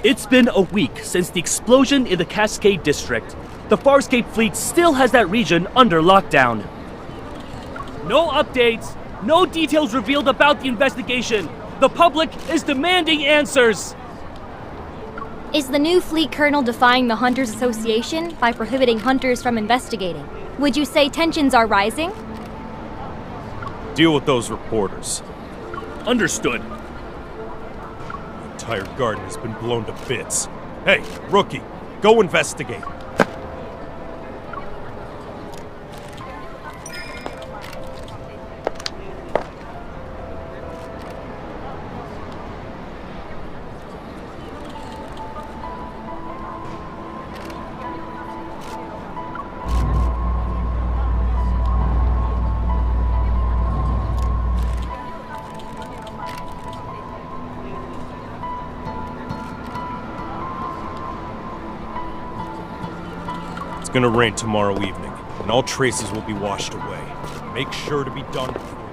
It's been a week since the explosion in the Cascade District. The Farscape fleet still has that region under lockdown. No updates, no details revealed about the investigation. The public is demanding answers. Is the new fleet colonel defying the Hunters Association by prohibiting hunters from investigating? Would you say tensions are rising? Deal with those reporters. Understood. The entire garden has been blown to bits. Hey, rookie, go investigate. It's gonna rain tomorrow evening, and all traces will be washed away. Make sure to be done before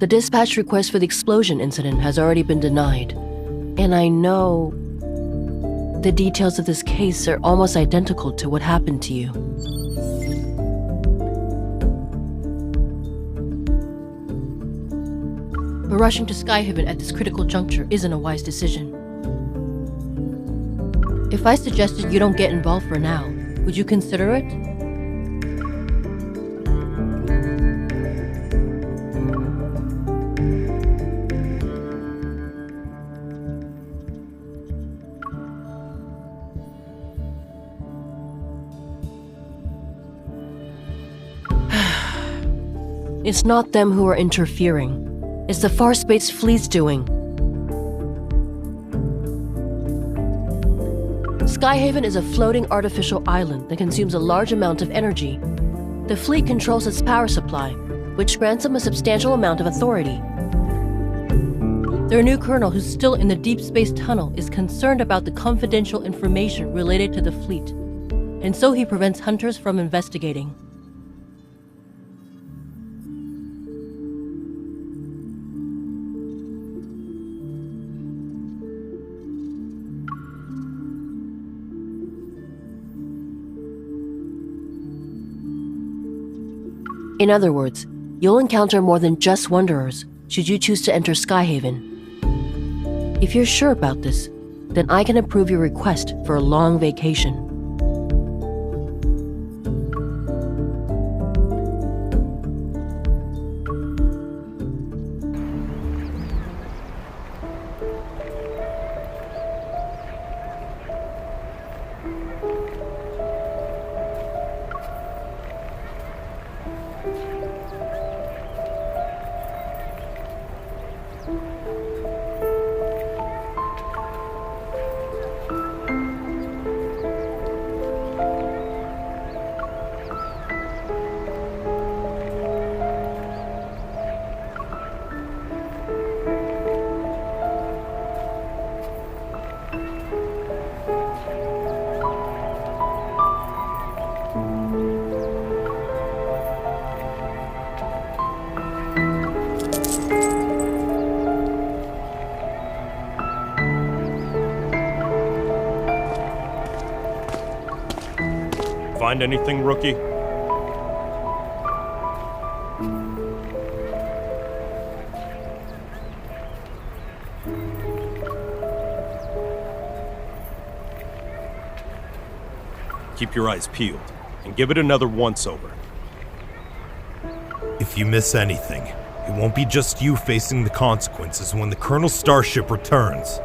The dispatch request for the explosion incident has already been denied, and I know the details of this case are almost identical to what happened to you. But rushing to Skyhaven at this critical juncture isn't a wise decision. If I suggested you don't get involved for now, would you consider it? It's not them who are interfering. It's the Farspace fleet's doing. Skyhaven is a floating artificial island that consumes a large amount of energy. The fleet controls its power supply, which grants them a substantial amount of authority. Their new colonel, who's still in the Deepspace tunnel, is concerned about the confidential information related to the fleet, and so he prevents hunters from investigating. In other words, you'll encounter more than just Wanderers should you choose to enter Skyhaven. If you're sure about this, then I can approve your request for a long vacation. Find anything, rookie? Keep your eyes peeled, and give it another once-over. If you miss anything, it won't be just you facing the consequences when the Colonel's starship returns.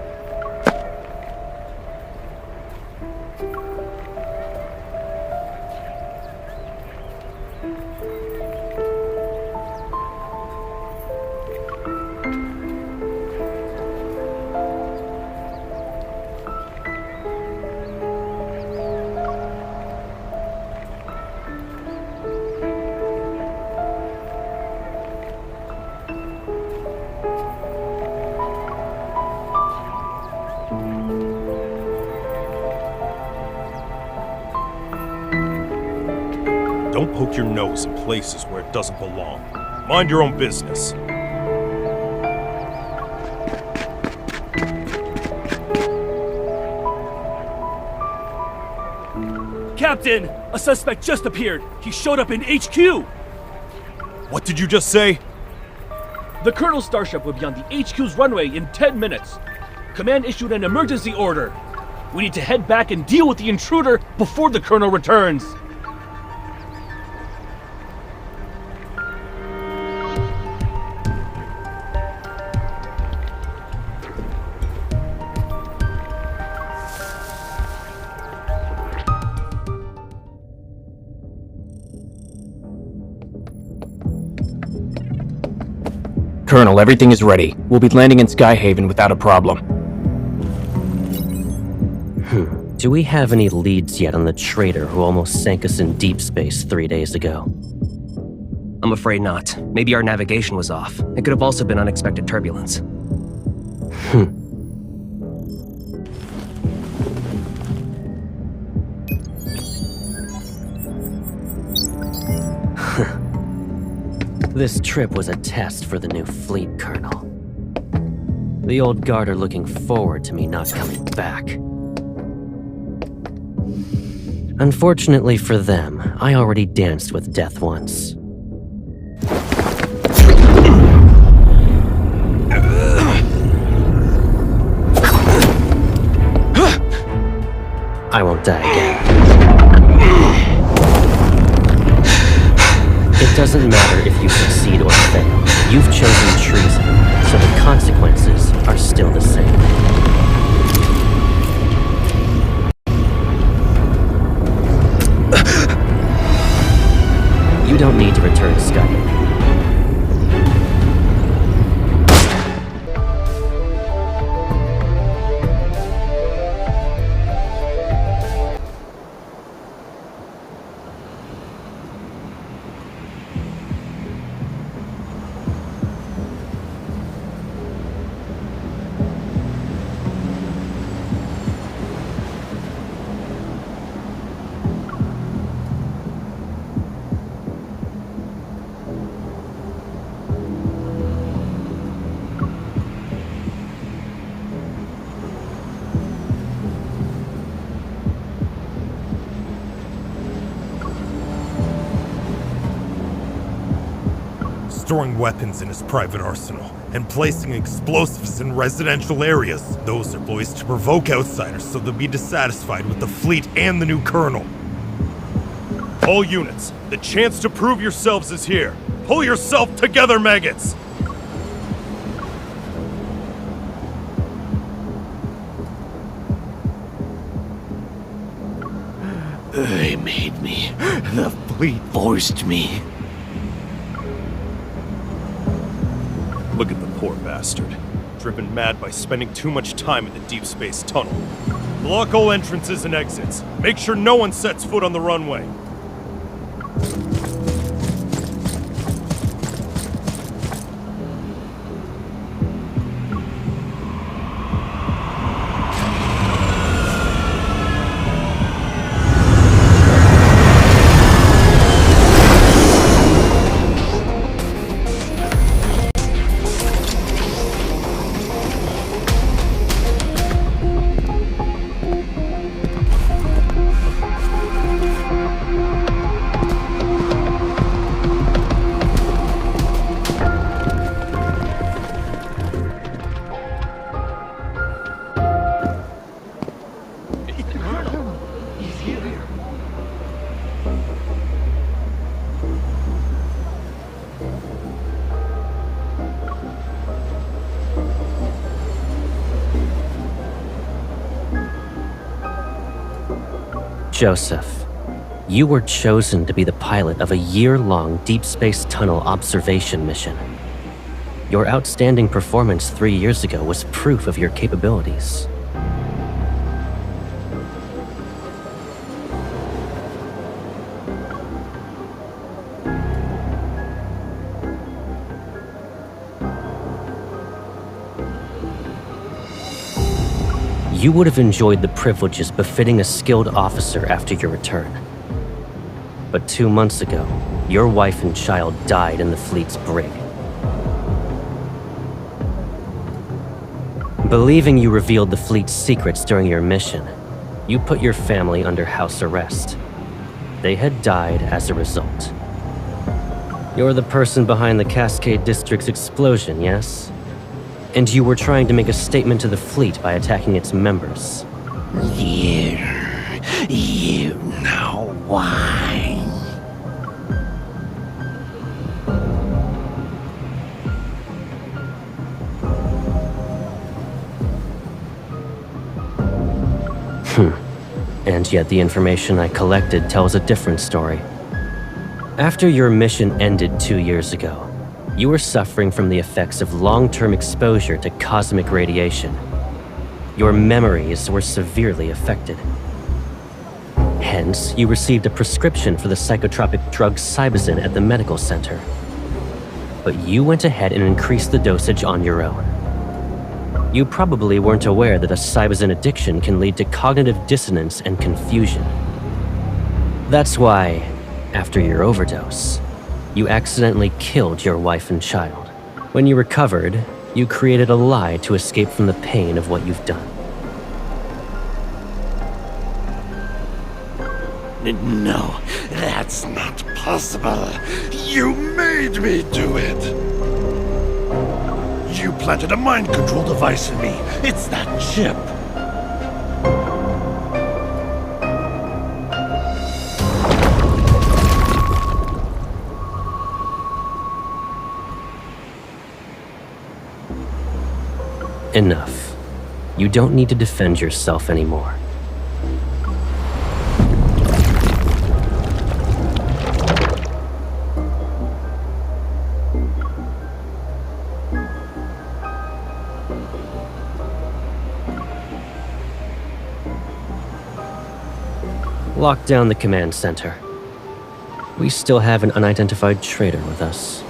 Don't poke your nose in places where it doesn't belong. Mind your own business. Captain! A suspect just appeared. He showed up in HQ! What did you just say? The Colonel's starship will be on the HQ's runway in 10 minutes. Command issued an emergency order. We need to head back and deal with the intruder before the Colonel returns. Colonel, everything is ready. We'll be landing in Skyhaven without a problem. Do we have any leads yet on the traitor who almost sank us in deep space 3 days ago? I'm afraid not. Maybe our navigation was off. It could have also been unexpected turbulence. This trip was a test for the new fleet, Colonel. The old guard are looking forward to me not coming back. Unfortunately for them, I already danced with death once. I won't die again. It doesn't matter if you succeed or fail. You've chosen treason, so the consequences are still the same. You don't need to return to Skyhaven. Storing weapons in his private arsenal, and placing explosives in residential areas. Those are boys to provoke outsiders so they'll be dissatisfied with the fleet and the new colonel. All units, the chance to prove yourselves is here. Pull yourself together, maggots! They made me. The fleet forced me. Look at the poor bastard. Driven mad by spending too much time in the deep space tunnel. Block all entrances and exits. Make sure no one sets foot on the runway. Joseph, you were chosen to be the pilot of a year-long deep space tunnel observation mission. Your outstanding performance 3 years ago was proof of your capabilities. You would have enjoyed the privileges befitting a skilled officer after your return. But 2 months ago, your wife and child died in the fleet's brig. Believing you revealed the fleet's secrets during your mission, you put your family under house arrest. They had died as a result. You're the person behind the Cascade District's explosion, yes? And you were trying to make a statement to the fleet by attacking its members. You know why? And yet the information I collected tells a different story. After your mission ended 2 years ago, you were suffering from the effects of long-term exposure to cosmic radiation. Your memories were severely affected. Hence, you received a prescription for the psychotropic drug Cybazin at the medical center. But you went ahead and increased the dosage on your own. You probably weren't aware that a Cybazin addiction can lead to cognitive dissonance and confusion. That's why, after your overdose, you accidentally killed your wife and child. When you recovered, you created a lie to escape from the pain of what you've done. No, that's not possible. You made me do it. You planted a mind control device in me. It's that chip. Enough. You don't need to defend yourself anymore. Lock down the command center. We still have an unidentified traitor with us.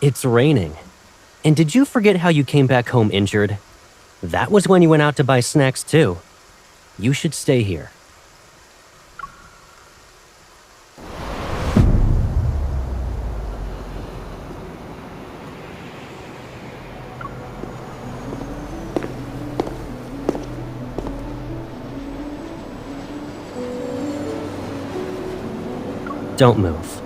It's raining. And did you forget how you came back home injured? That was when you went out to buy snacks too. You should stay here. Don't move.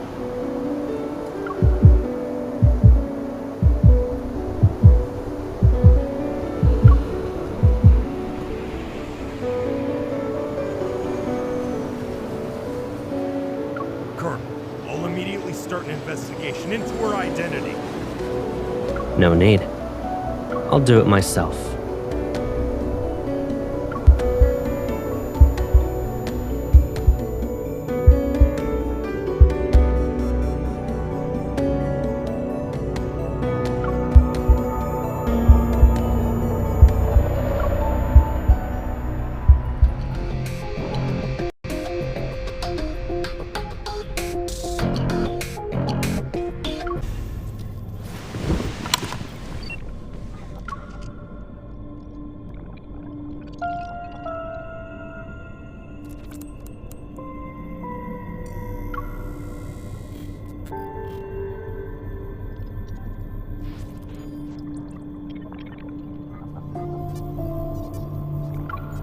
I'll immediately start an investigation into her identity. No need. I'll do it myself.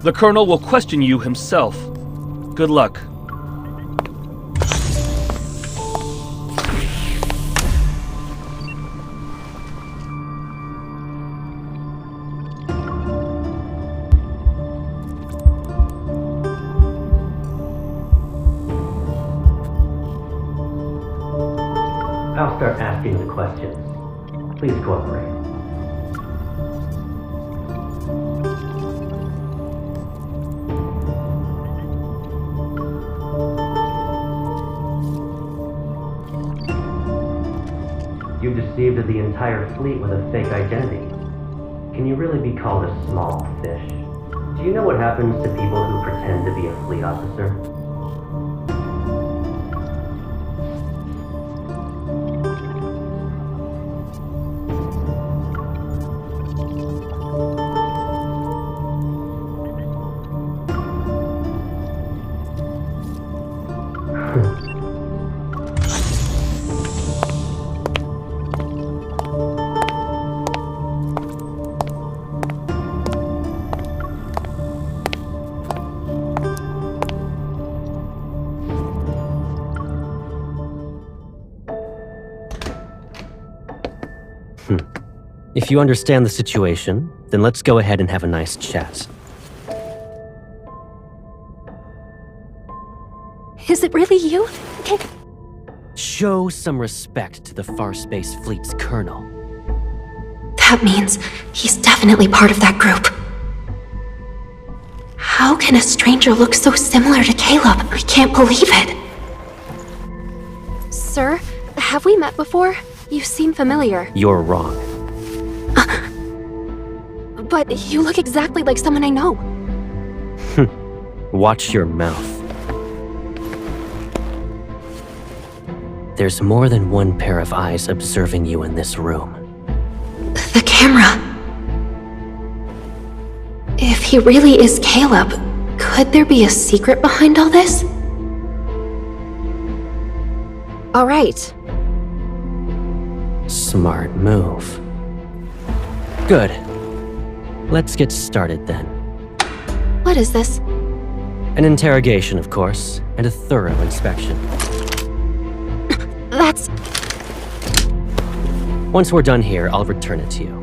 The Colonel will question you himself. Good luck. I'll start asking the questions. Please cooperate. You deceived the entire fleet with a fake identity. Can you really be called a small fish? Do you know what happens to people who pretend to be a fleet officer? If you understand the situation, then let's go ahead and have a nice chat. Is it really you? Show some respect to the Farspace Fleet's colonel. That means he's definitely part of that group. How can a stranger look so similar to Caleb? I can't believe it. Sir, have we met before? You seem familiar. You're wrong. But you look exactly like someone I know. Watch your mouth. There's more than one pair of eyes observing you in this room. The camera. If he really is Caleb, could there be a secret behind all this? All right. Smart move. Good. Let's get started then. What is this? An interrogation, of course, and a thorough inspection. That's... Once we're done here, I'll return it to you.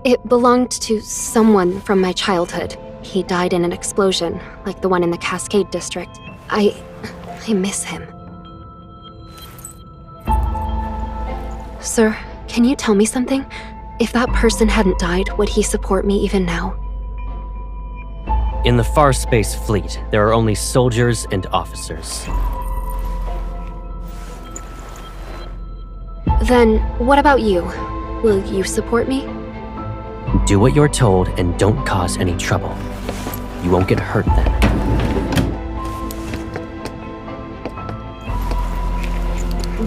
It belonged to someone from my childhood. He died in an explosion, like the one in the Cascade District. I miss him. Sir, can you tell me something? If that person hadn't died, would he support me even now? In the Farspace Fleet, there are only soldiers and officers. Then, what about you? Will you support me? Do what you're told and don't cause any trouble. You won't get hurt then.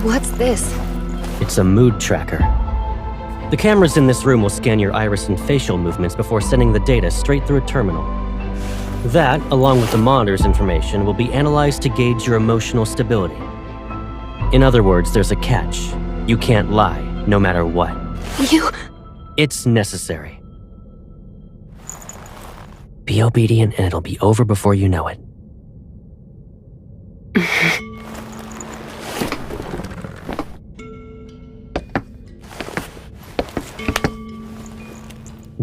What's this? It's a mood tracker. The cameras in this room will scan your iris and facial movements before sending the data straight through a terminal. That, along with the monitor's information, will be analyzed to gauge your emotional stability. In other words, there's a catch. You can't lie, no matter what. It's necessary. Be obedient and it'll be over before you know it.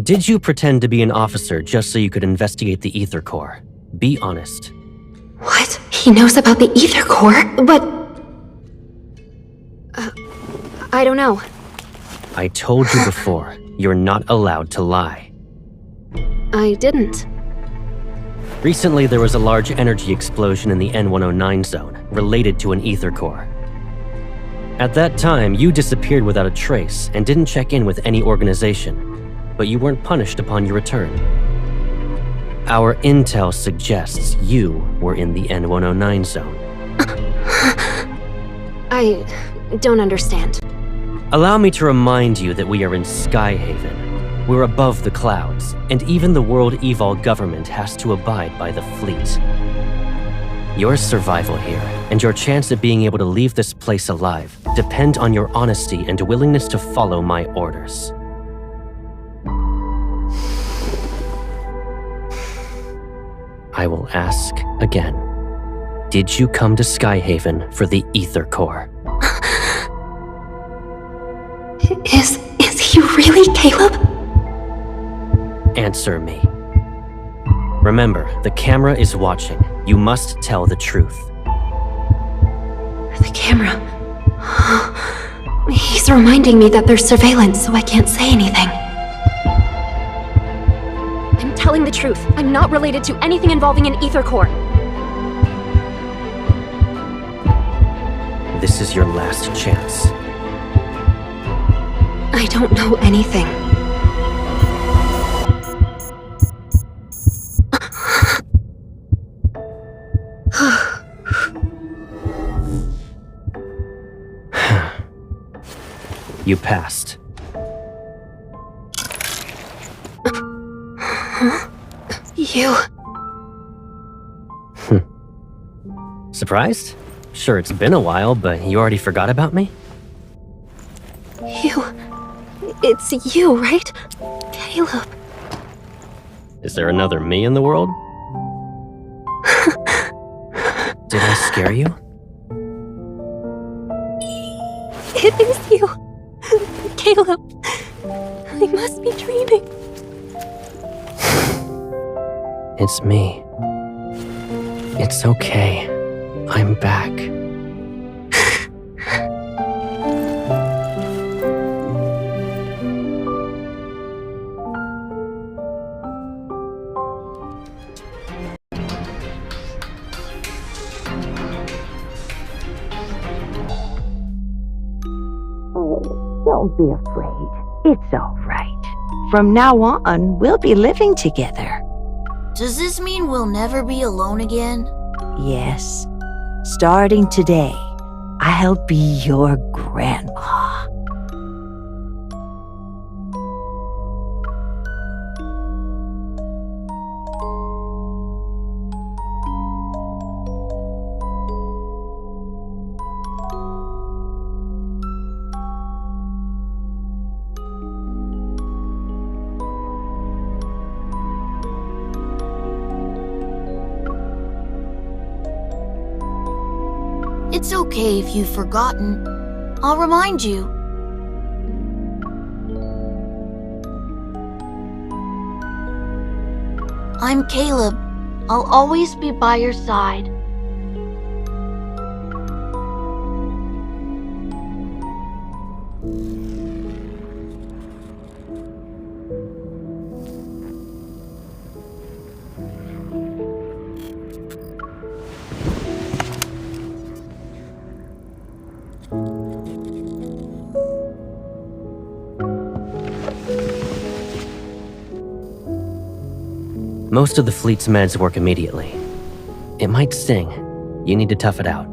Did you pretend to be an officer just so you could investigate the Ether Core? Be honest. What? He knows about the Ether Core? But... I don't know. I told you before, you're not allowed to lie. I didn't. Recently, there was a large energy explosion in the N109 zone, related to an Ether Core. At that time, you disappeared without a trace and didn't check in with any organization, but you weren't punished upon your return. Our intel suggests you were in the N109 zone. I don't understand. Allow me to remind you that we are in Skyhaven. We're above the clouds, and even the World Evol government has to abide by the fleet. Your survival here, and your chance at being able to leave this place alive, depend on your honesty and willingness to follow my orders. I will ask again. Did you come to Skyhaven for the Ether Core? Is he really Caleb? Answer me. Remember, the camera is watching. You must tell the truth. The camera. He's reminding me that there's surveillance, so I can't say anything. I'm telling the truth. I'm not related to anything involving an Ether Core. This is your last chance. I don't know anything. You passed. You... Surprised? Sure, it's been a while, but you already forgot about me? It's you, right? Caleb. Is there another me in the world? Did I scare you? It is you. Caleb. I must be dreaming. It's me. It's okay. I'm back. Don't be afraid. It's all right. From now on, we'll be living together. Does this mean we'll never be alone again? Yes. Starting today, I'll be your grandma. It's okay if you've forgotten. I'll remind you. I'm Caleb. I'll always be by your side. Most of the fleet's meds work immediately. It might sting. You need to tough it out.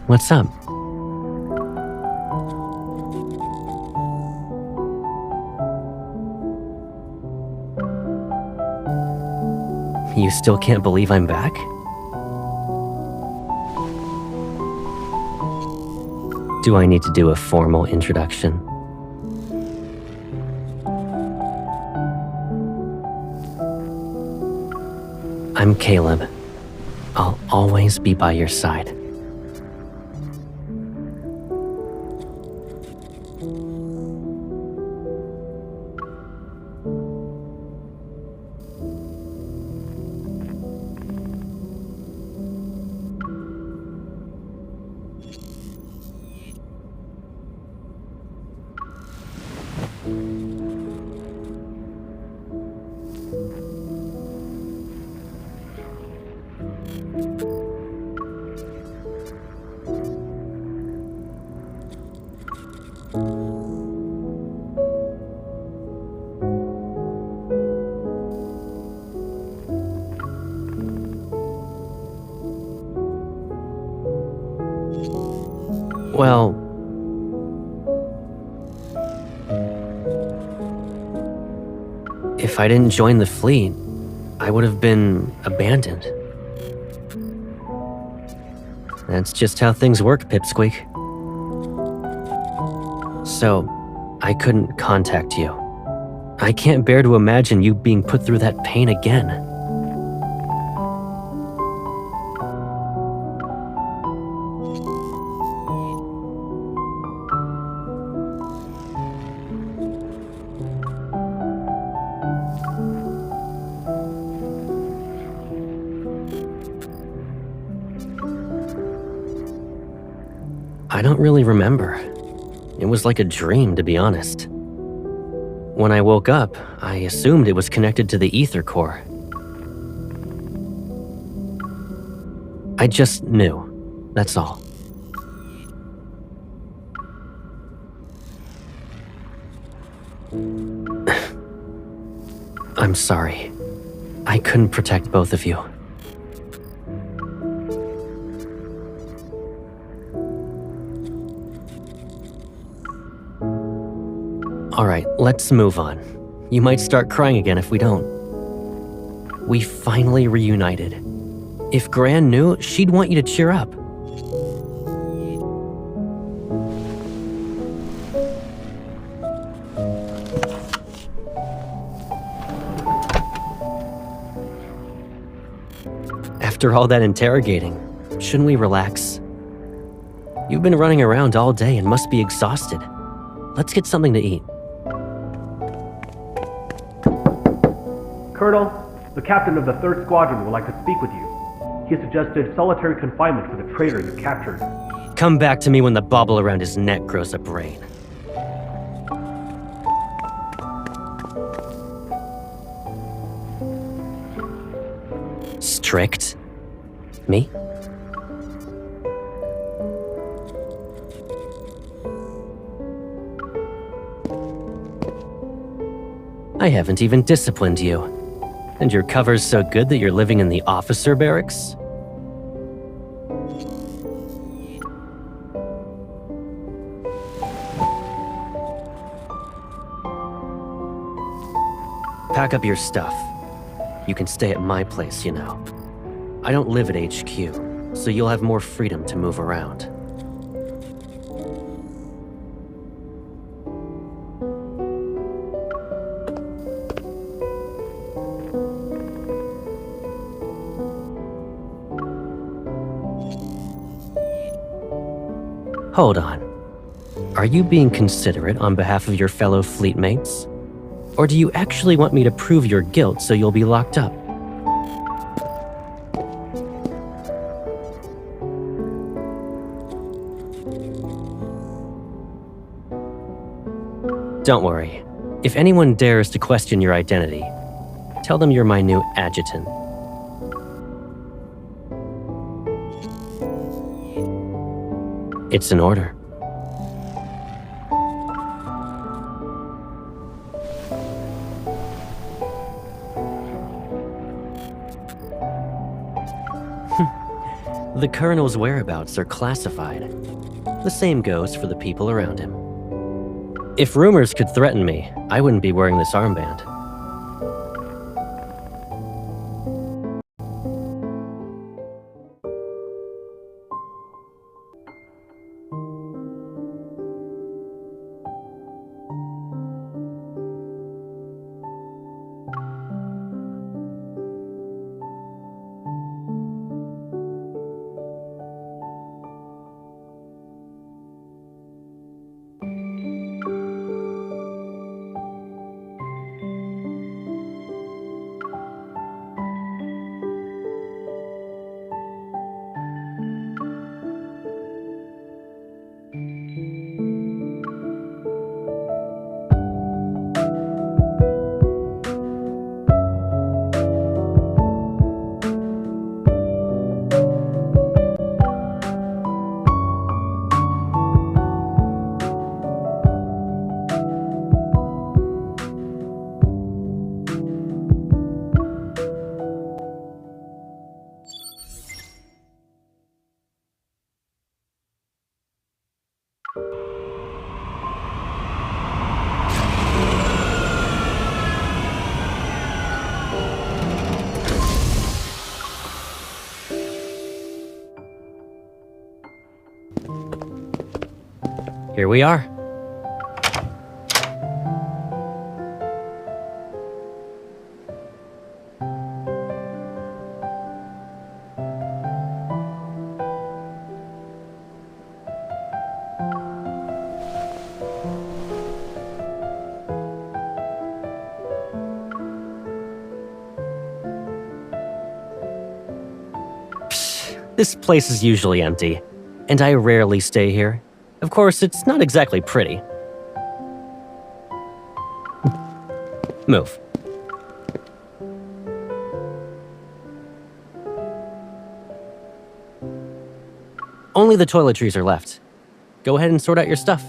What's up? You still can't believe I'm back? Do I need to do a formal introduction? I'm Caleb. I'll always be by your side. Well, If I didn't join the fleet, I would have been abandoned. That's just how things work, Pipsqueak. So, I couldn't contact you. I can't bear to imagine you being put through that pain again. I don't really remember. It was like a dream, to be honest. When I woke up, I assumed it was connected to the ether core. I just knew. That's all. I'm sorry. I couldn't protect both of you. Alright, let's move on. You might start crying again if we don't. We finally reunited. If Gran knew, she'd want you to cheer up. After all that interrogating, shouldn't we relax? You've been running around all day and must be exhausted. Let's get something to eat. Colonel, the captain of the 3rd Squadron would like to speak with you. He suggested solitary confinement for the traitor you captured. Come back to me when the bauble around his neck grows a brain. Strict? Me? I haven't even disciplined you. And your cover's so good that you're living in the officer barracks? Pack up your stuff. You can stay at my place, you know. I don't live at HQ, so you'll have more freedom to move around. Hold on. Are you being considerate on behalf of your fellow fleet mates? Or do you actually want me to prove your guilt so you'll be locked up? Don't worry. If anyone dares to question your identity, tell them you're my new adjutant. It's an order. The Colonel's whereabouts are classified. The same goes for the people around him. If rumors could threaten me, I wouldn't be wearing this armband. Here we are. This place is usually empty, and I rarely stay here. Of course, it's not exactly pretty. Move. Only the toiletries are left. Go ahead and sort out your stuff.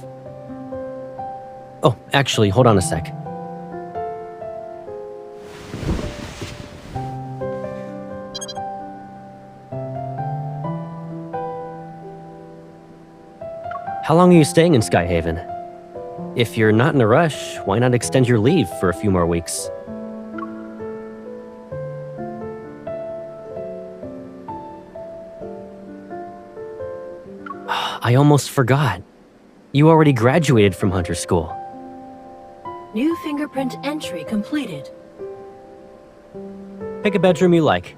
Oh, actually, hold on a sec. How long are you staying in Skyhaven? If you're not in a rush, why not extend your leave for a few more weeks? I almost forgot. You already graduated from Hunter School. New fingerprint entry completed. Pick a bedroom you like.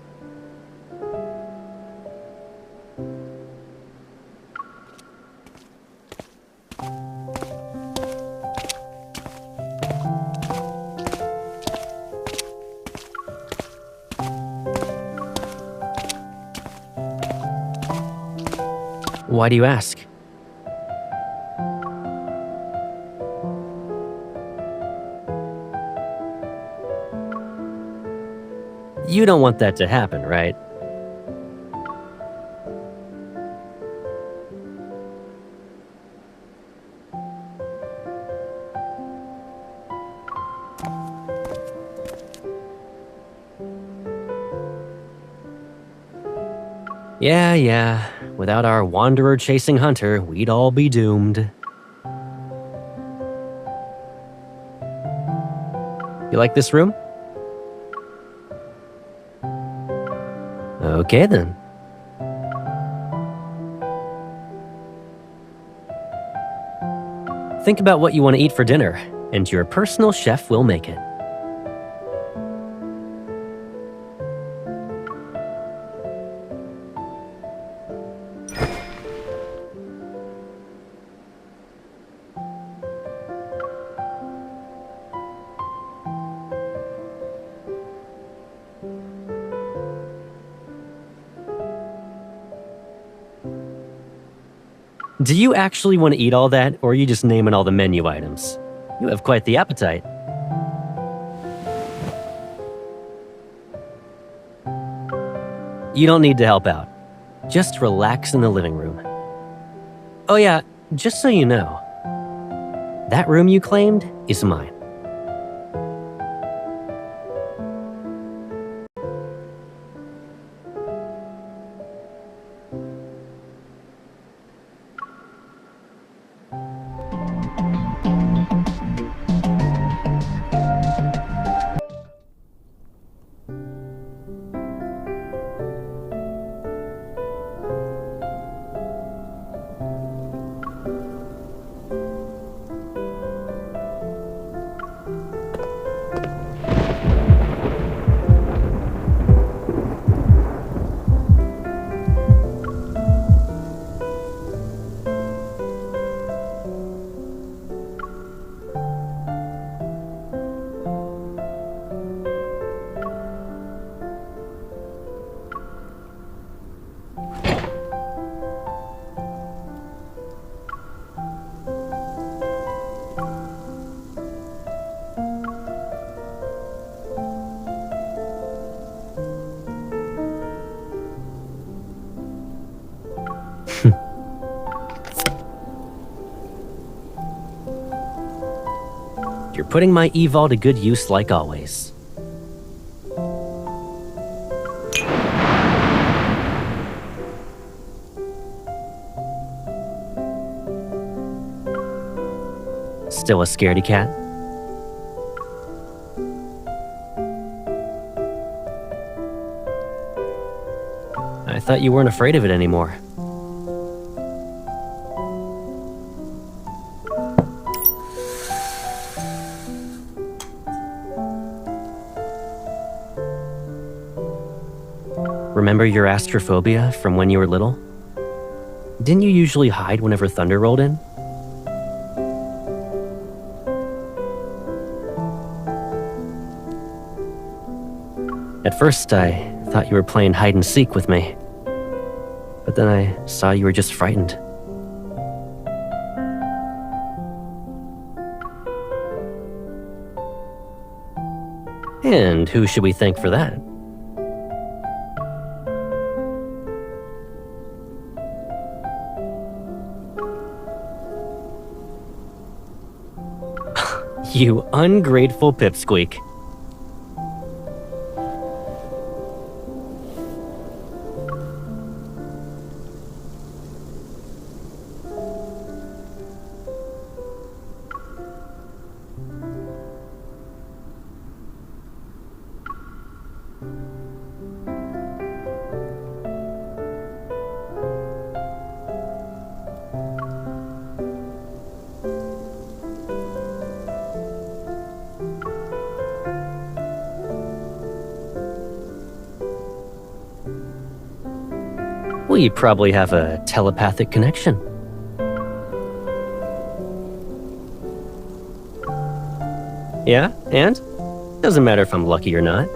Why do you ask? You don't want that to happen, right? Yeah. Without our wanderer-chasing hunter, we'd all be doomed. You like this room? Okay, then. Think about what you want to eat for dinner, and your personal chef will make it. Do you actually want to eat all that, or are you just naming all the menu items? You have quite the appetite. You don't need to help out. Just relax in the living room. Oh yeah, just so you know, that room you claimed is mine. You're putting my evol to good use like always. Still a scaredy cat? I thought you weren't afraid of it anymore. Remember your astrophobia from when you were little? Didn't you usually hide whenever thunder rolled in? At first, I thought you were playing hide and seek with me. But then I saw you were just frightened. And who should we thank for that? You ungrateful pipsqueak. We probably have a telepathic connection. Yeah, and? Doesn't matter if I'm lucky or not.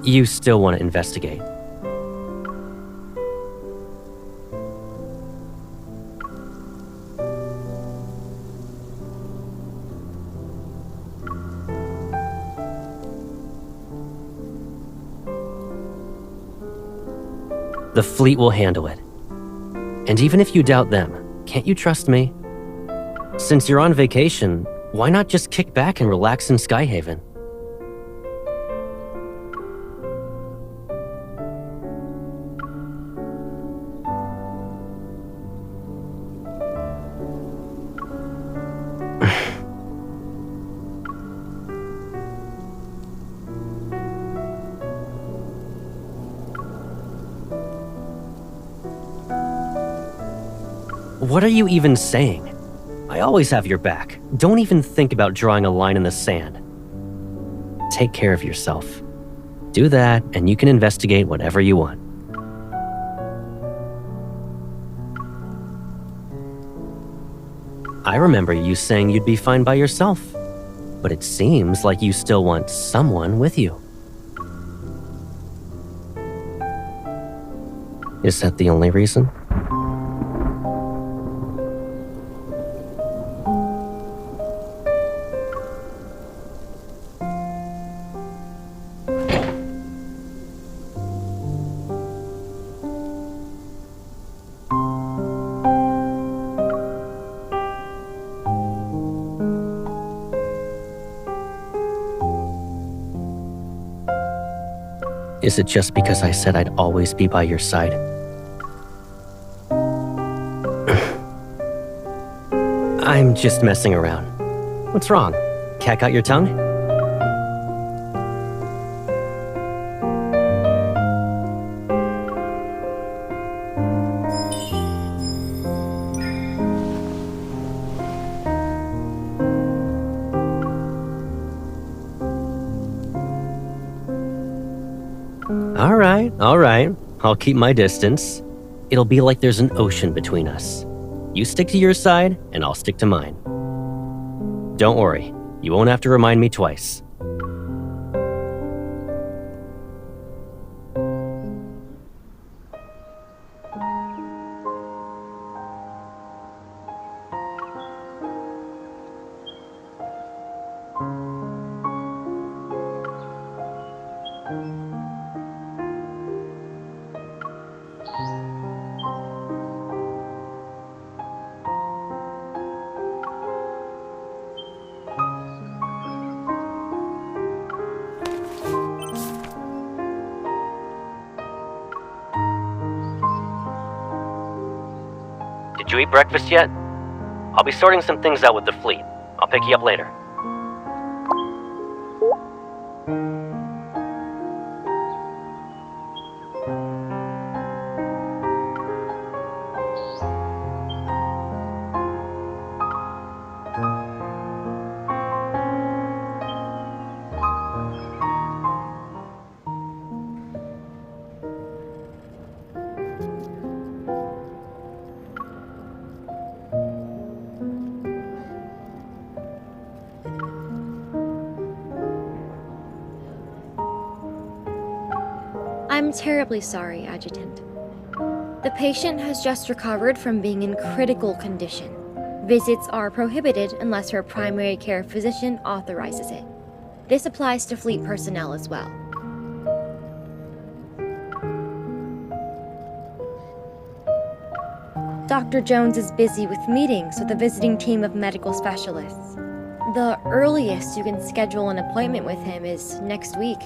You still want to investigate. The fleet will handle it. And even if you doubt them, can't you trust me? Since you're on vacation, why not just kick back and relax in Skyhaven? What are you even saying? I always have your back. Don't even think about drawing a line in the sand. Take care of yourself. Do that, and you can investigate whatever you want. I remember you saying you'd be fine by yourself, but it seems like you still want someone with you. Is that the only reason? Is it just because I said I'd always be by your side? I'm just messing around. What's wrong? Cat got your tongue? All right. I'll keep my distance. It'll be like there's an ocean between us. You stick to your side, and I'll stick to mine. Don't worry, you won't have to remind me twice. Did you eat breakfast yet? I'll be sorting some things out with the fleet. I'll pick you up later. I'm terribly sorry, Adjutant. The patient has just recovered from being in critical condition. Visits are prohibited unless her primary care physician authorizes it. This applies to fleet personnel as well. Dr. Jones is busy with meetings with a visiting team of medical specialists. The earliest you can schedule an appointment with him is next week.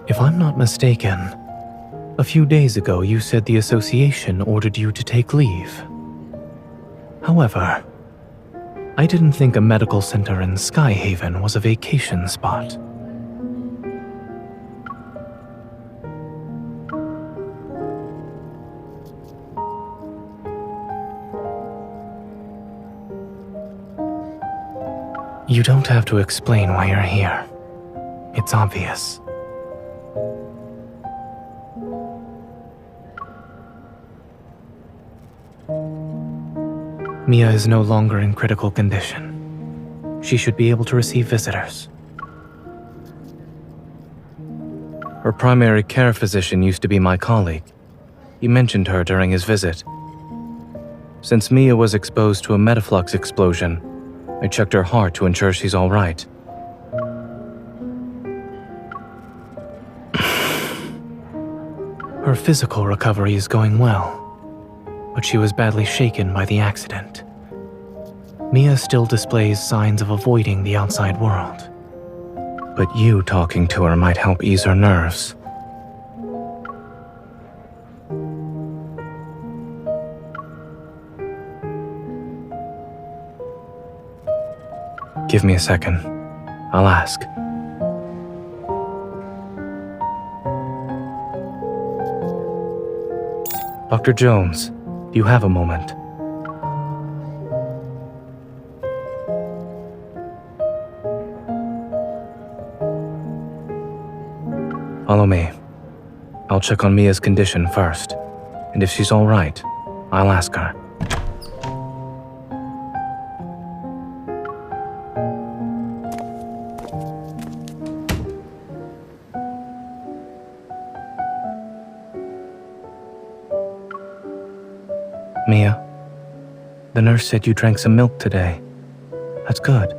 If I'm not mistaken, a few days ago you said the association ordered you to take leave. However, I didn't think a medical center in Skyhaven was a vacation spot. You don't have to explain why you're here. It's obvious. Mia is no longer in critical condition. She should be able to receive visitors. Her primary care physician used to be my colleague. He mentioned her during his visit. Since Mia was exposed to a metaflux explosion, I checked her heart to ensure she's all right. Her physical recovery is going well, but she was badly shaken by the accident. Mia still displays signs of avoiding the outside world. But you talking to her might help ease her nerves. Give me a second. I'll ask. Dr. Jones, do you have a moment? Follow me. I'll check on Mia's condition first, and if she's all right, I'll ask her. Mia, the nurse said you drank some milk today. That's good.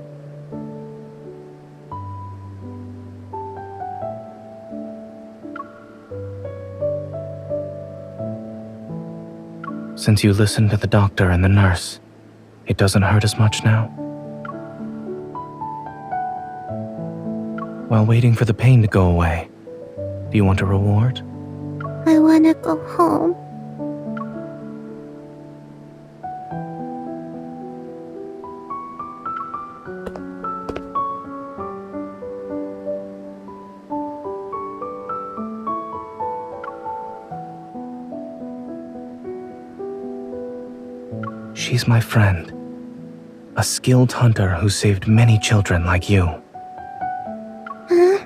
Since you listened to the doctor and the nurse, it doesn't hurt as much now? While waiting for the pain to go away, do you want a reward? I wanna go home. She's my friend. A skilled hunter who saved many children like you. Huh?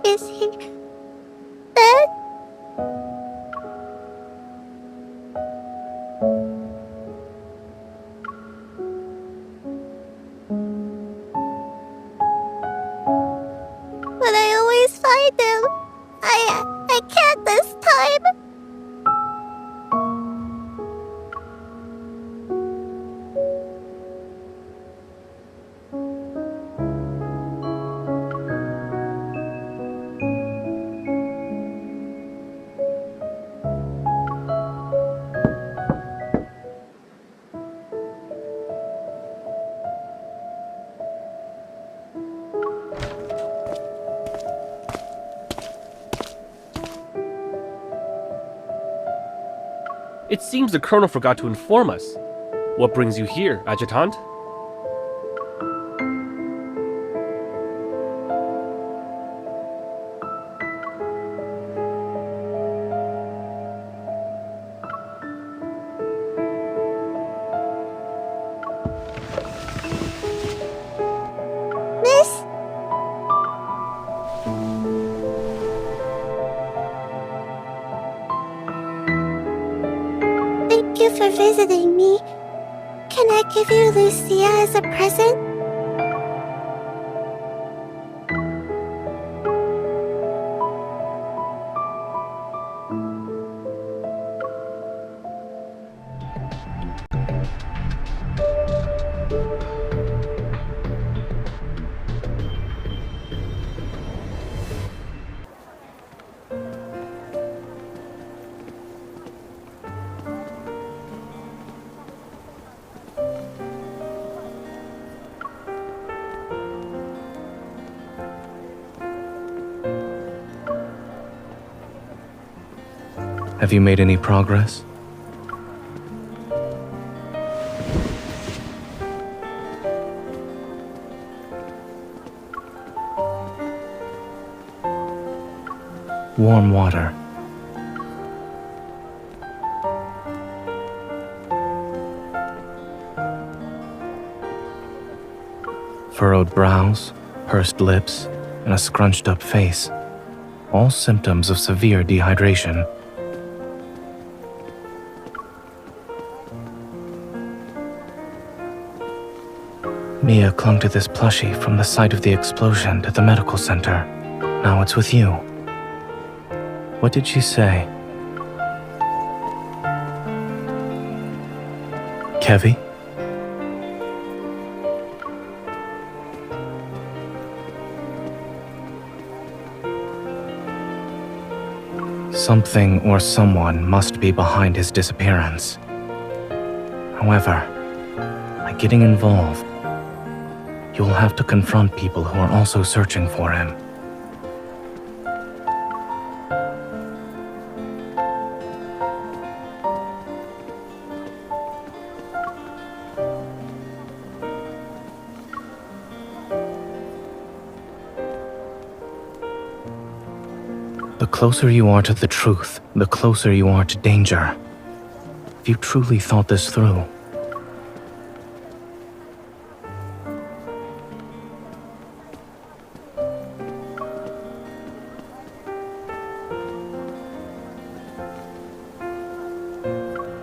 Is he dead? But I always find him. I can't this time. It seems the Colonel forgot to inform us. What brings you here, Adjutant? Miss? Thank you for visiting me. Can I give you Lucia as a present? Have you made any progress? Warm water. Furrowed brows, pursed lips, and a scrunched up face. All symptoms of severe dehydration. Mia clung to this plushie from the site of the explosion at the medical center. Now it's with you. What did she say? Kevi? Something or someone must be behind his disappearance. However, by getting involved, you'll have to confront people who are also searching for him. The closer you are to the truth, the closer you are to danger. If you truly thought this through,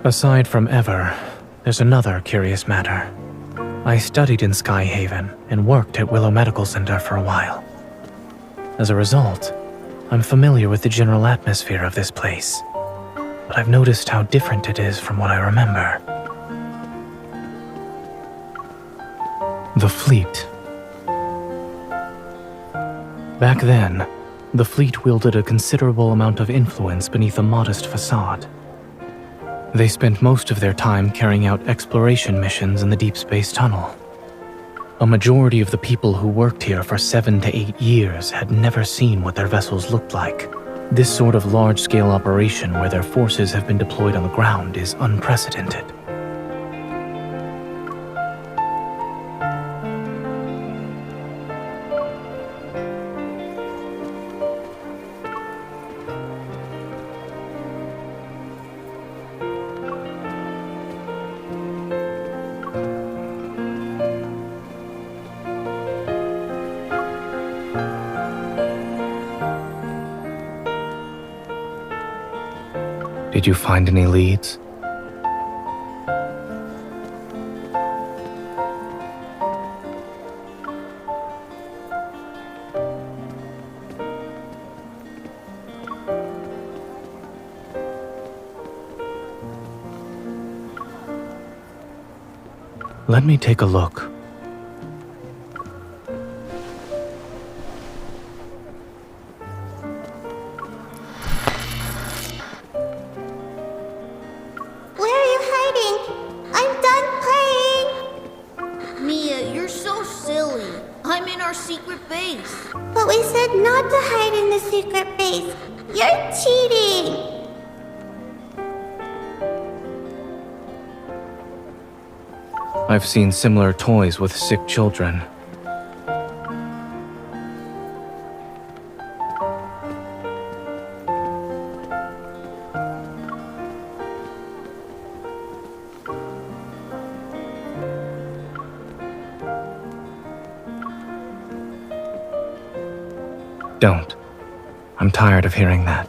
Aside from Ever, there's another curious matter. I studied in Skyhaven and worked at Willow Medical Center for a while. As a result, I'm familiar with the general atmosphere of this place, but I've noticed how different it is from what I remember. The fleet. Back then, the fleet wielded a considerable amount of influence beneath a modest facade. They spent most of their time carrying out exploration missions in the Deepspace tunnel. A majority of the people who worked here for 7 to 8 years had never seen what their vessels looked like. This sort of large-scale operation where their forces have been deployed on the ground is unprecedented. Did you find any leads? Let me take a look. I've seen similar toys with sick children. Don't. I'm tired of hearing that.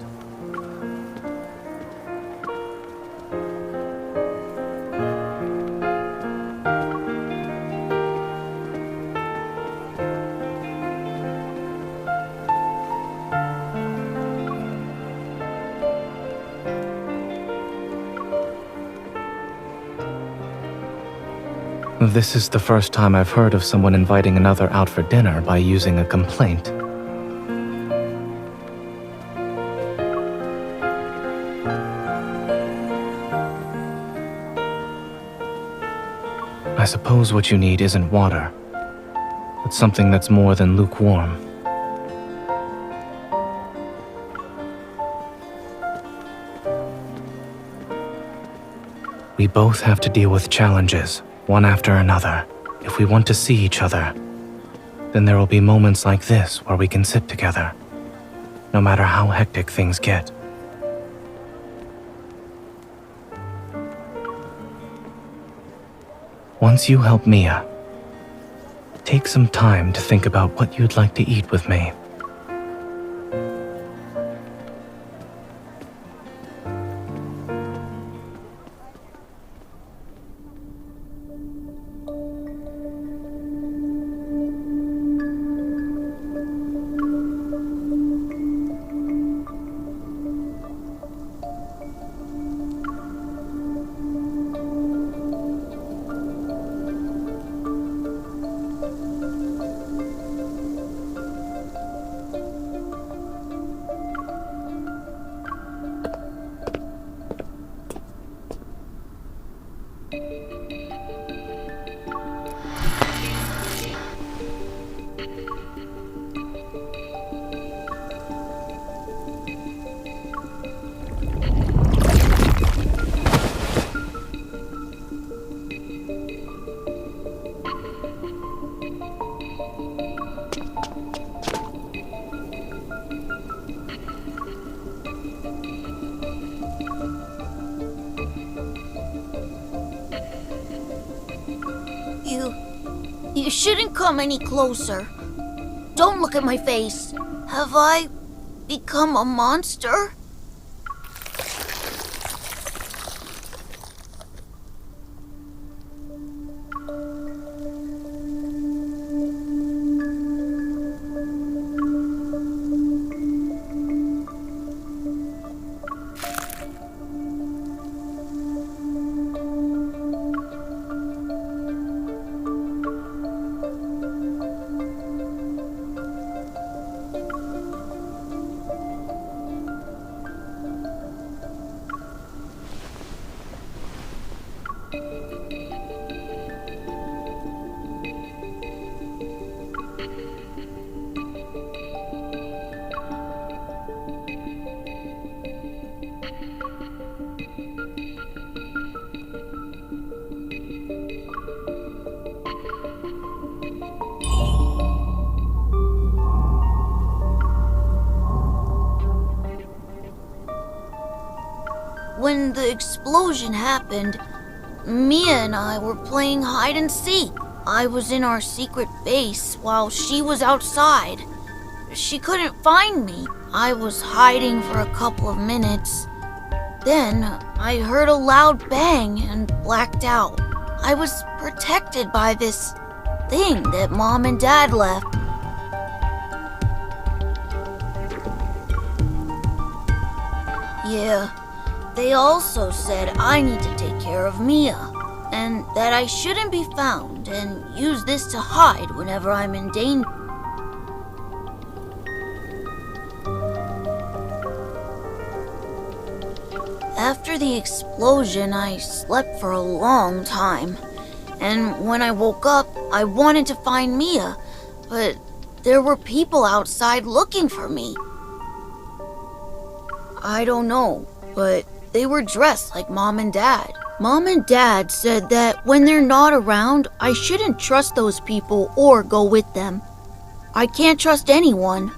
This is the first time I've heard of someone inviting another out for dinner by using a complaint. I suppose what you need isn't water, but something that's more than lukewarm. We both have to deal with challenges, one after another. If we want to see each other, then there will be moments like this where we can sit together, no matter how hectic things get. Once you help Mia, take some time to think about what you'd like to eat with me. You shouldn't come any closer. Don't look at my face. Have I become a monster? when the explosion happened, Mia and I were playing hide and seek. I was in our secret base while she was outside. She couldn't find me. I was hiding for a couple of minutes. Then I heard a loud bang and blacked out. I was protected by this thing that Mom and Dad left. Yeah, they also said I need to take care of Mia, and that I shouldn't be found and use this to hide whenever I'm in danger. After the explosion, I slept for a long time, and when I woke up, I wanted to find Mia, but there were people outside looking for me. I don't know, but they were dressed like Mom and Dad. Mom and Dad said that when they're not around, I shouldn't trust those people or go with them. I can't trust anyone.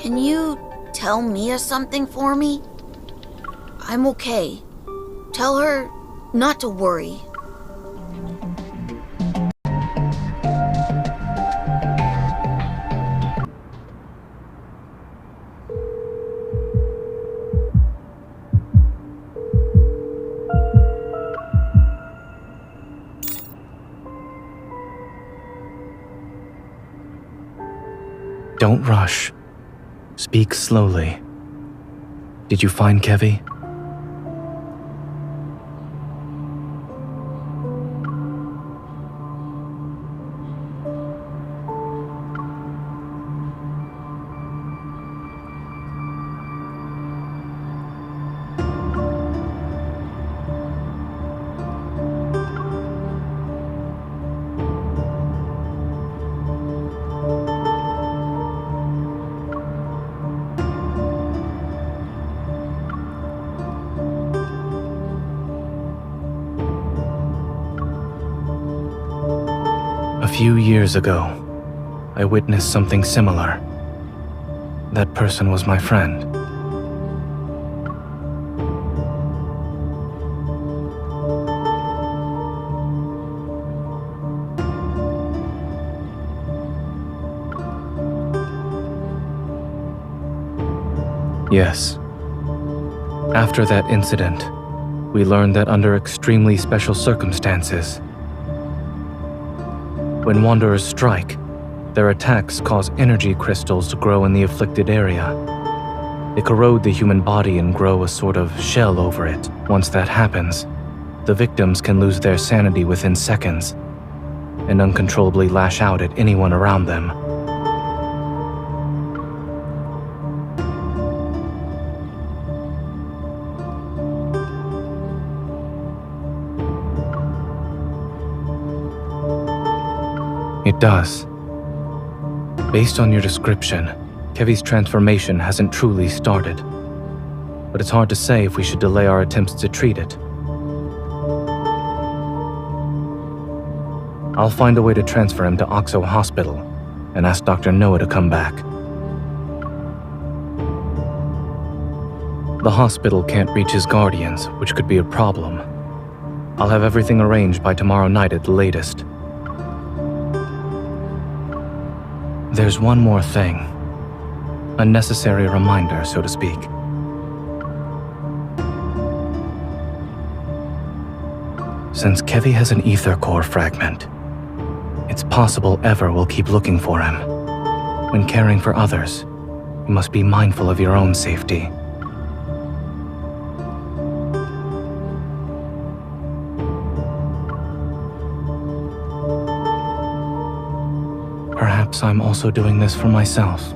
Can you tell Mia something for me? I'm okay. Tell her not to worry. Don't rush. Speak slowly. Did you find Kevi? A few years ago, I witnessed something similar. That person was my friend. Yes. After that incident, we learned that under extremely special circumstances, when Wanderers strike, their attacks cause energy crystals to grow in the afflicted area. They corrode the human body and grow a sort of shell over it. Once that happens, the victims can lose their sanity within seconds and uncontrollably lash out at anyone around them. It does. Based on your description, Kevi's transformation hasn't truly started. But it's hard to say if we should delay our attempts to treat it. I'll find a way to transfer him to Oxo Hospital and ask Dr. Noah to come back. The hospital can't reach his guardians, which could be a problem. I'll have everything arranged by tomorrow night at the latest. There's one more thing. A necessary reminder, so to speak. Since Kevi has an ether core fragment, it's possible Ever will keep looking for him. When caring for others, you must be mindful of your own safety. Perhaps I'm also doing this for myself.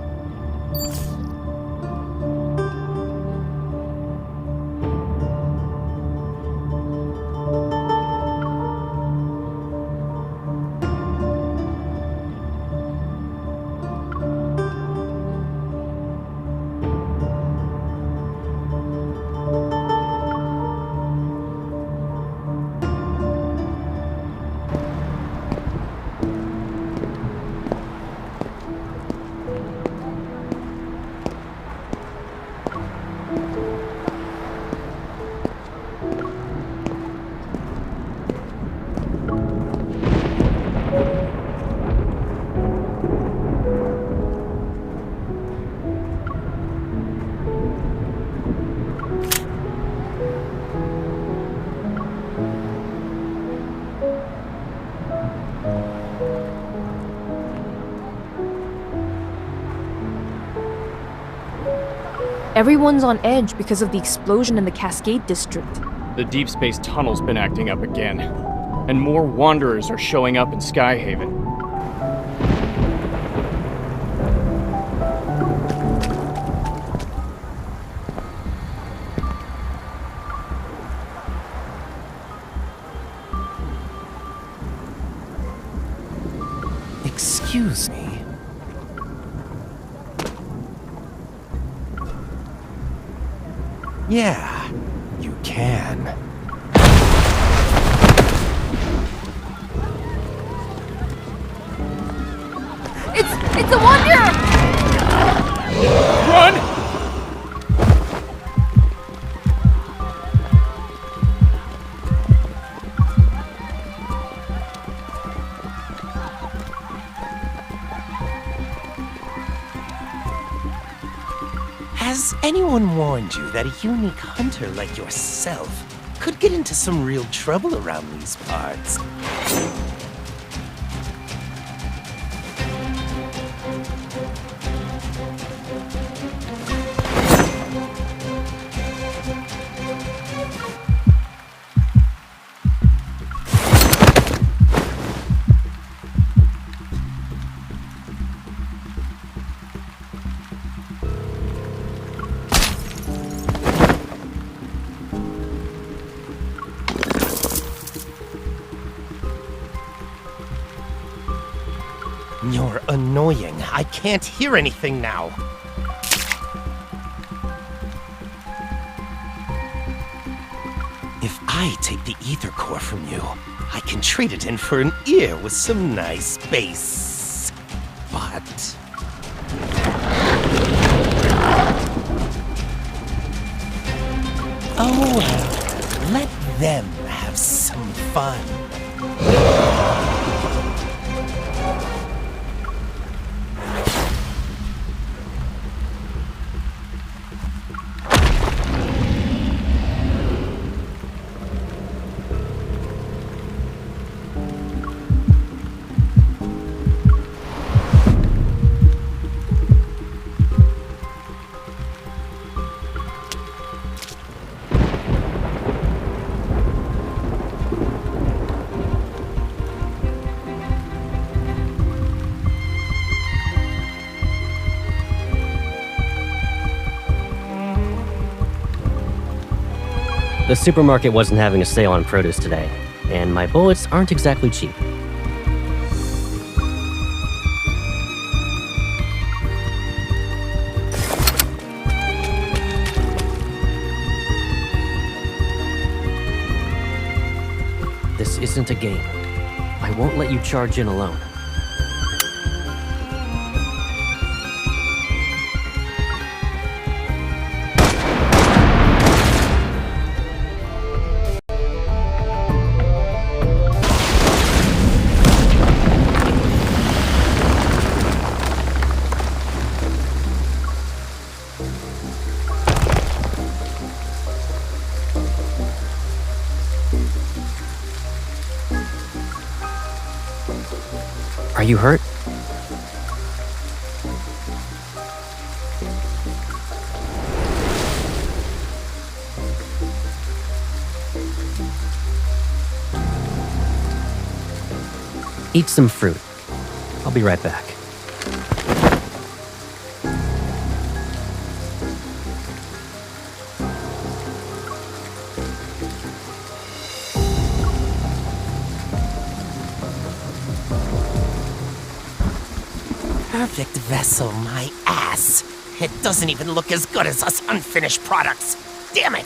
Everyone's on edge because of the explosion in the Cascade District. The Deepspace tunnel's been acting up again, and more wanderers are showing up in Skyhaven. Excuse me. Yeah, you can. It's a wonder! Run! Has anyone warned you that a unique hunter like yourself could get into some real trouble around these parts? You're annoying. I can't hear anything now. If I take the ether core from you, I can trade it in for an ear with some nice bass. But... oh well, let them have some fun. The supermarket wasn't having a sale on produce today, and my bullets aren't exactly cheap. This isn't a game. I won't let you charge in alone. Are you hurt? Eat some fruit. I'll be right back. perfect vessel, my ass. It doesn't even look as good as us unfinished products. Damn it!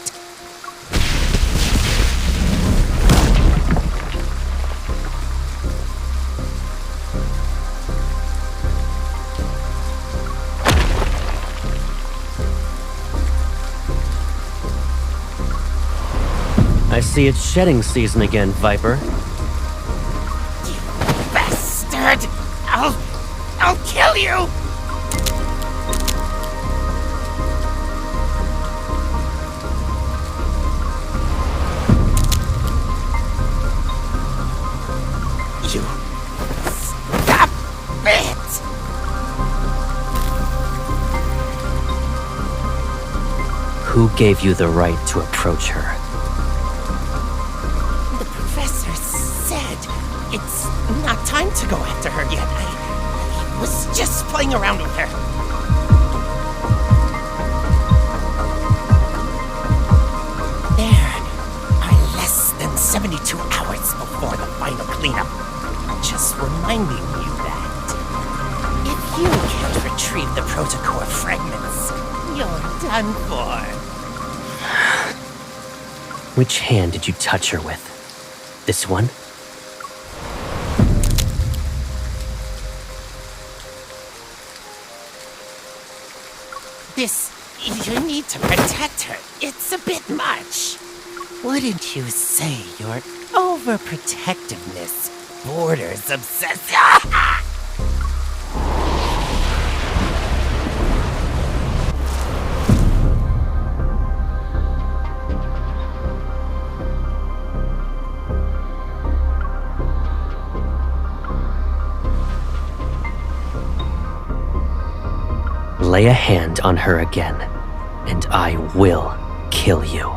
I see it's shedding season again, Viper. Bastard! I'll kill you! You... Stop it! Who gave you the right to approach her? The professor said it's not time to go after her yet. I was just playing around with her. There are less than 72 hours before the final cleanup. Just reminding you that if you can't retrieve the protocore fragments, you're done for. Which hand did you touch her with? This one? You need to protect her. It's a bit much. Wouldn't you say your overprotectiveness borders obsession? Lay a hand on her again, and I will kill you.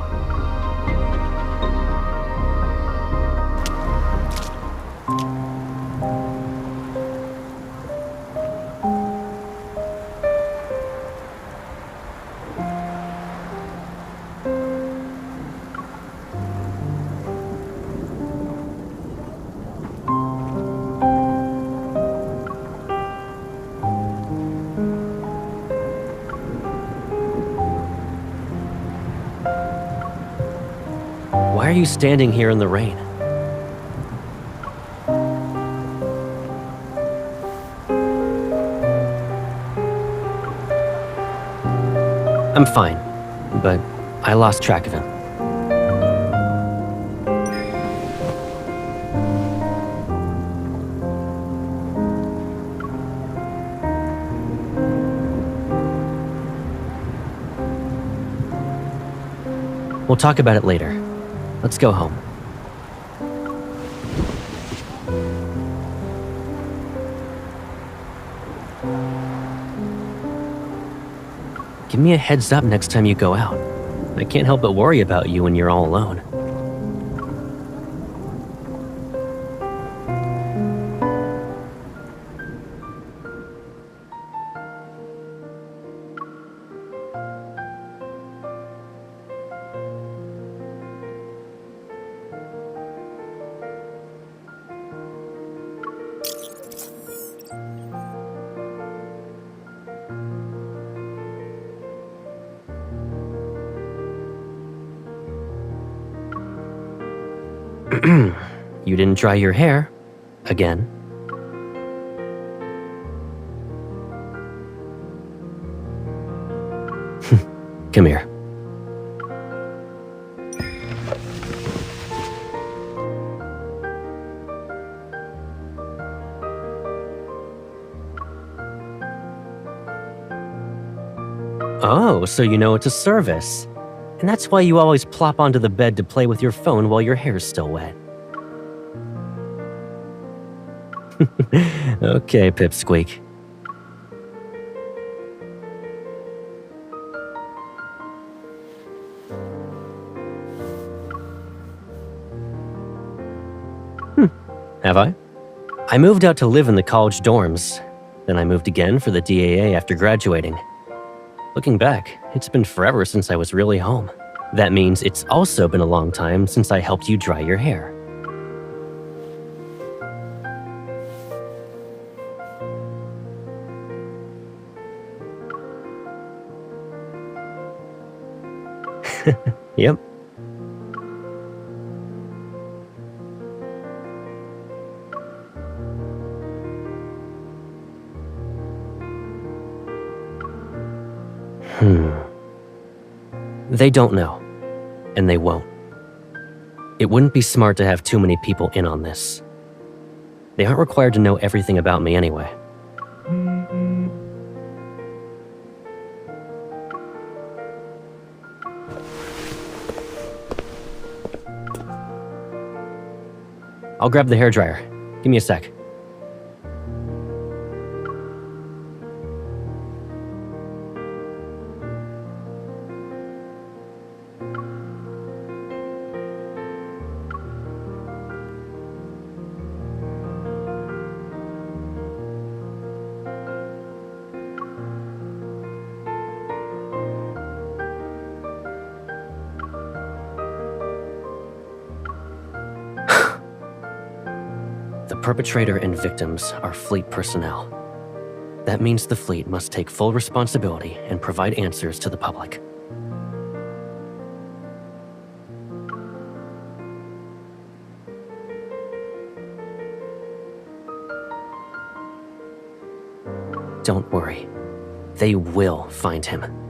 Why are you standing here in the rain? I'm fine, but I lost track of him. We'll talk about it later. Let's go home. Give me a heads up next time you go out. I can't help but worry about you when you're all alone. You didn't dry your hair. Again. Come here. Oh, so you know it's a service. And that's why you always plop onto the bed to play with your phone while your hair's still wet. Okay, Pipsqueak. Have I? I moved out to live in the college dorms. Then I moved again for the DAA after graduating. Looking back, it's been forever since I was really home. That means it's also been a long time since I helped you dry your hair. Yep. They don't know, and they won't. It wouldn't be smart to have too many people in on this. They aren't required to know everything about me anyway. I'll grab the hairdryer. Give me a sec. The perpetrator and victims are fleet personnel. That means the fleet must take full responsibility and provide answers to the public. Don't worry. They will find him.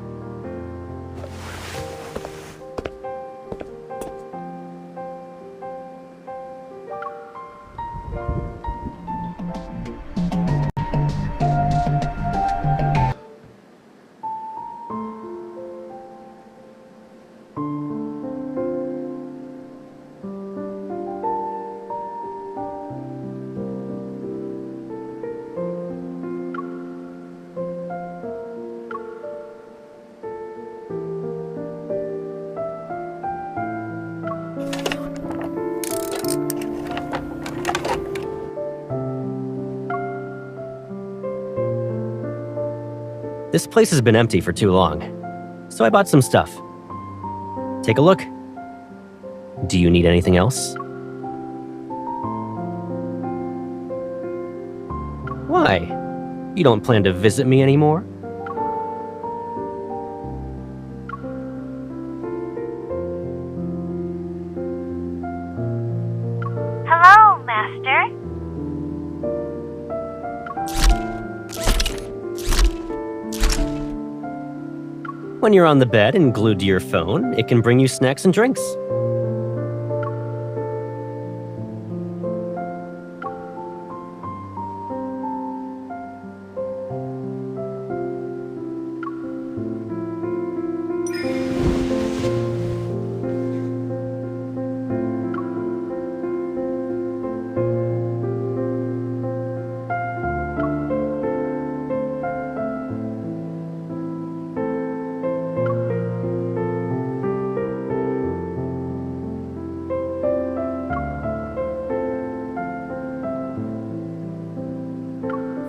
This place has been empty for too long, so I bought some stuff. Take a look. Do you need anything else? Why? You don't plan to visit me anymore? Hello, Master. When you're on the bed and glued to your phone, it can bring you snacks and drinks.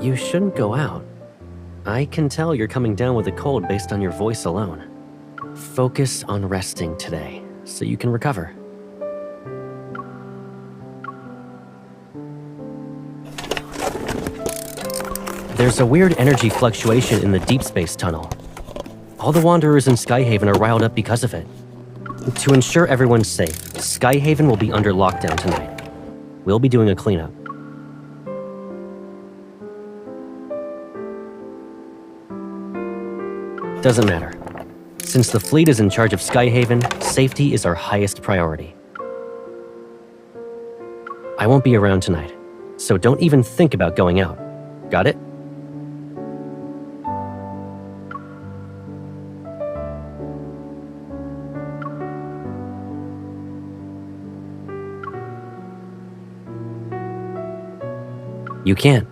You shouldn't go out. I can tell you're coming down with a cold based on your voice alone. Focus on resting today, so you can recover. There's a weird energy fluctuation in the Deepspace tunnel. All the Wanderers in Skyhaven are riled up because of it. To ensure everyone's safe, Skyhaven will be under lockdown tonight. We'll be doing a cleanup. Doesn't matter. Since the fleet is in charge of Skyhaven, safety is our highest priority. I won't be around tonight, so don't even think about going out. Got it? You can't.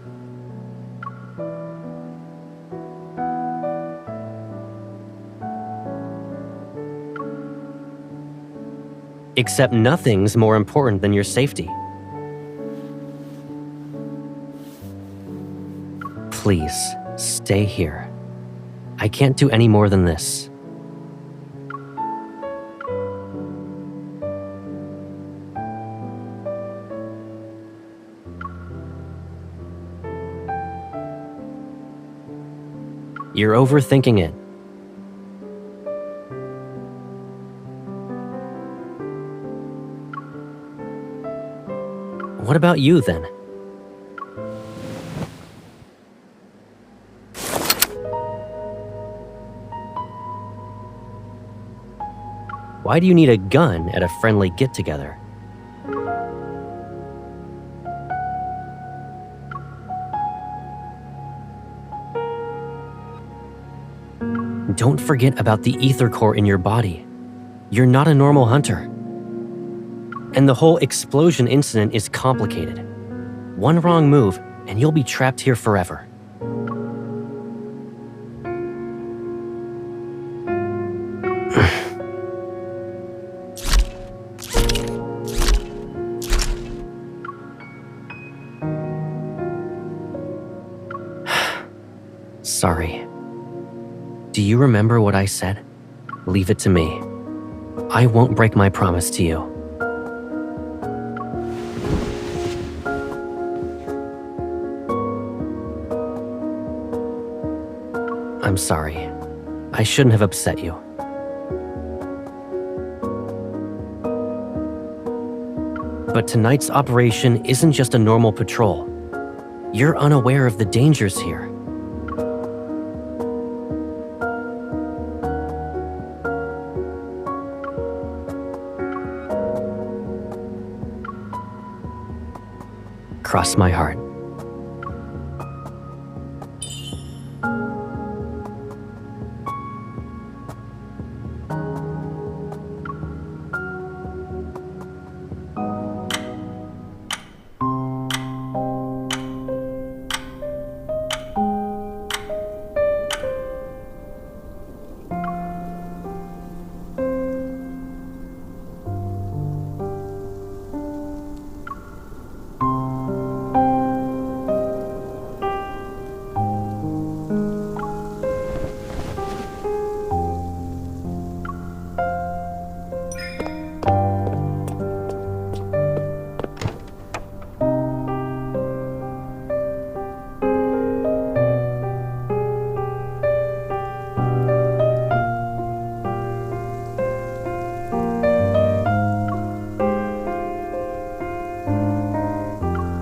Except nothing's more important than your safety. Please, stay here. I can't do any more than this. You're overthinking it. What about you, then? Why do you need a gun at a friendly get-together? Don't forget about the ether core in your body. You're not a normal hunter. And the whole explosion incident is complicated. One wrong move, and you'll be trapped here forever. Sorry. Do you remember what I said? Leave it to me. I won't break my promise to you. I'm sorry. I shouldn't have upset you. But tonight's operation isn't just a normal patrol. You're unaware of the dangers here. Cross my heart.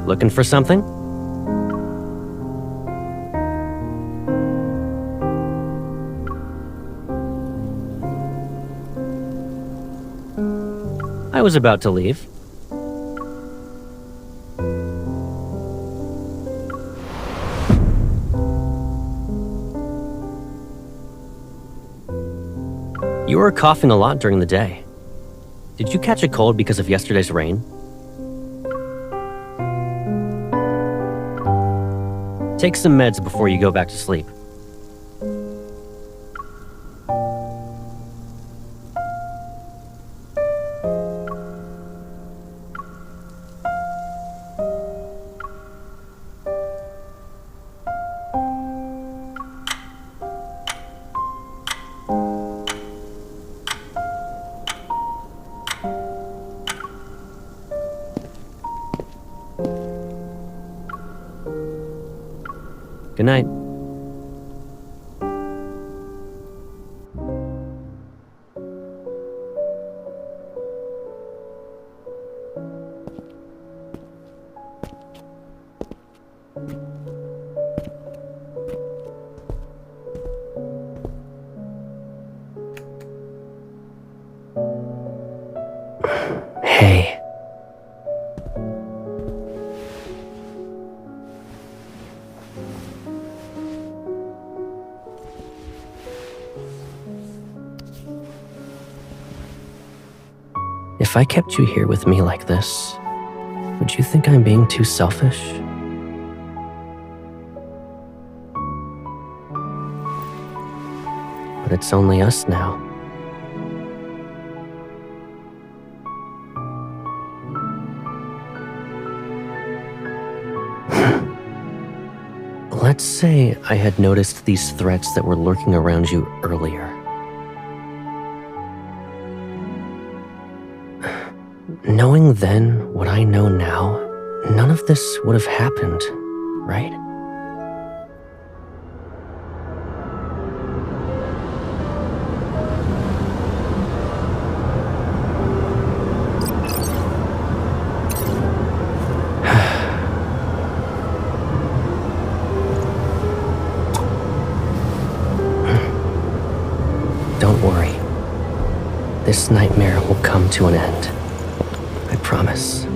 Looking for something? I was about to leave. You were coughing a lot during the day. Did you catch a cold because of yesterday's rain? Take some meds before you go back to sleep. Good night. Hey. If I kept you here with me like this, would you think I'm being too selfish? But it's only us now. Let's say I had noticed these threats that were lurking around you earlier. Knowing then what I know now, none of this would have happened, right? This nightmare will come to an end. I promise.